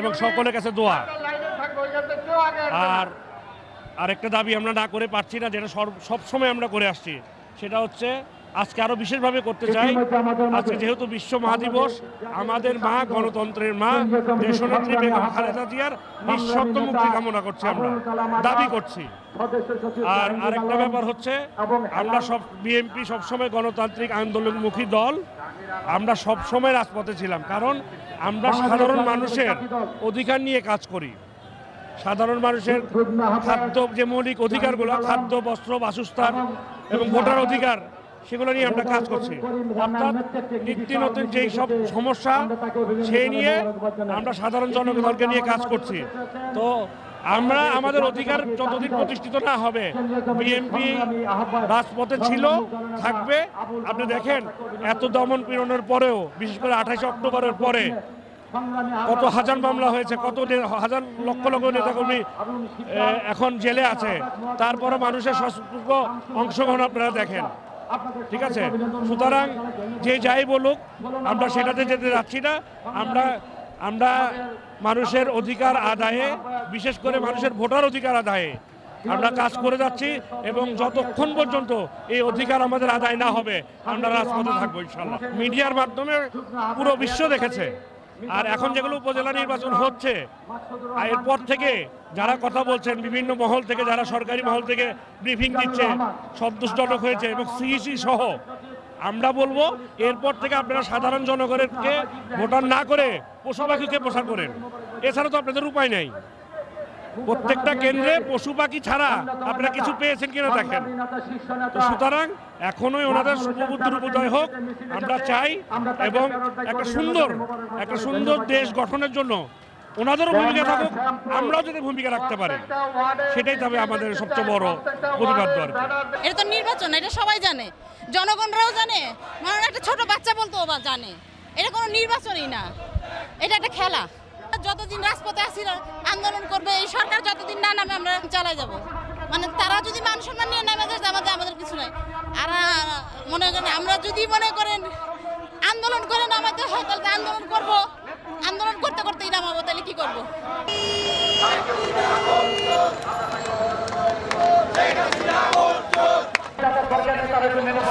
এবং সকলের কাছে দোয়া। আর আরেকটা দাবি আমরা না করে পারছি না, যেটা সবসময় আমরা করে আসছি, সেটা হচ্ছে আজকে আরো বিশেষভাবে করতে চাই। আজকে যেহেতু বিশ্ব মা দিবস, আমাদের মা, গণতন্ত্রের মা, দেশনেত্রী বেগম খালেদা জিয়ার নিঃশর্ত মুক্তি কামনা করছি, আমরা দাবি করছি। আর আরেকটা ব্যাপার হচ্ছে, আমরা সব বিএনপি সবসময় গণতান্ত্রিক আন্দোলনমুখী দল, আমরা সবসময় রাজপথে ছিলাম, কারণ আমরা সাধারণ মানুষের অধিকার নিয়ে কাজ করি। সাধারণ মানুষের খাদ্য, যে মৌলিক অধিকারগুলো, খাদ্য, বস্ত্র, বাসস্থান এবং ভোটার অধিকার, সেগুলো নিয়ে আমরা কাজ করছি। অর্থাৎ নিত্য নতুন যেই সব সমস্যা, সেই নিয়ে আমরা সাধারণ জনগণকে নিয়ে কাজ করছি। তো আমরা আমাদের অধিকার যতদিন প্রতিষ্ঠিত না হবে, বিএনপি রাজপথে ছিল, থাকবে। আপনি দেখেন, এত দমন পীড়নের পরেও, বিশেষ করে 28 অক্টোবরের পরে কত হাজার মামলা হয়েছে, কত হাজার লক্ষ লক্ষ নেতাকর্মী এখন জেলে আছে, তারপরে মানুষের সশস্ত্র অংশগ্রহণ আপনারা দেখেন। ঠিক আছে, সুতরাং যে যাই বলুক, আমরা সেটাতে যেতে যাচ্ছি না। আমরা মানুষের অধিকার আদায়ে, বিশেষ করে মানুষের ভোটার অধিকার আদায়ে আমরা কাজ করে যাচ্ছি, এবং যতক্ষণ পর্যন্ত এই অধিকার আমাদের আদায় না হবে, আমরা রাজপথে থাকবো ইনশাল্লাহ। মিডিয়ার মাধ্যমে পুরো বিশ্ব দেখেছে। আর এখন যেগুলো উপজেলা নির্বাচন হচ্ছে, এরপর থেকে যারা কথা বলছেন, বিভিন্ন মহল থেকে, যারা সরকারি মহল থেকে ব্রিফিং দিচ্ছে, সন্তোষজনক হয়েছে, এবং সিইসি সহ, আমরা বলবো এরপর থেকে আপনারা সাধারণ জনগণকে ভোটার না করে পশু পাখিকে প্রচার করেন। এছাড়া তো আপনাদের উপায় নেই। প্রত্যেকটা কেন্দ্রে পশু পাখি ছাড়া আপনারা কিছু পেয়েছেন কিনা দেখেন। তো সুতরাং এখনোই ওনাদের শুভবুদ্ধির উদয় হোক, আমরা চাই, এবং একটা সুন্দর দেশ গঠনের জন্য ওনাদেরও ভূমিকা থাকুক, আমরাও যদি ভূমিকা রাখতে পারি, সেটাই তবে আমাদের সবচেয়ে বড় প্রতিবাদ। এটা তো নির্বাচন, এটা সবাই জানে, জনগণরাও জানে, মানে একটা ছোট বাচ্চা বলতেও জানে। এটা কোনো নির্বাচনই না, এটা একটা খেলা। যতদিন রাজপথে আসি আন্দোলন করবে এই সরকার, যতদিন না নামে আমরা চালাই যাব। মানে তারা যদি মান সম্মান নিয়ে নামে যায়, আমাদের কিছু নাই। আর মনে করেন, আমরা যদি মনে করেন আন্দোলন করে নামাতে হয়, তাহলে আন্দোলন করব, আন্দোলন করতে করতেই নামাবো, তাহলে কি করবো? সরকারের তারা মেনে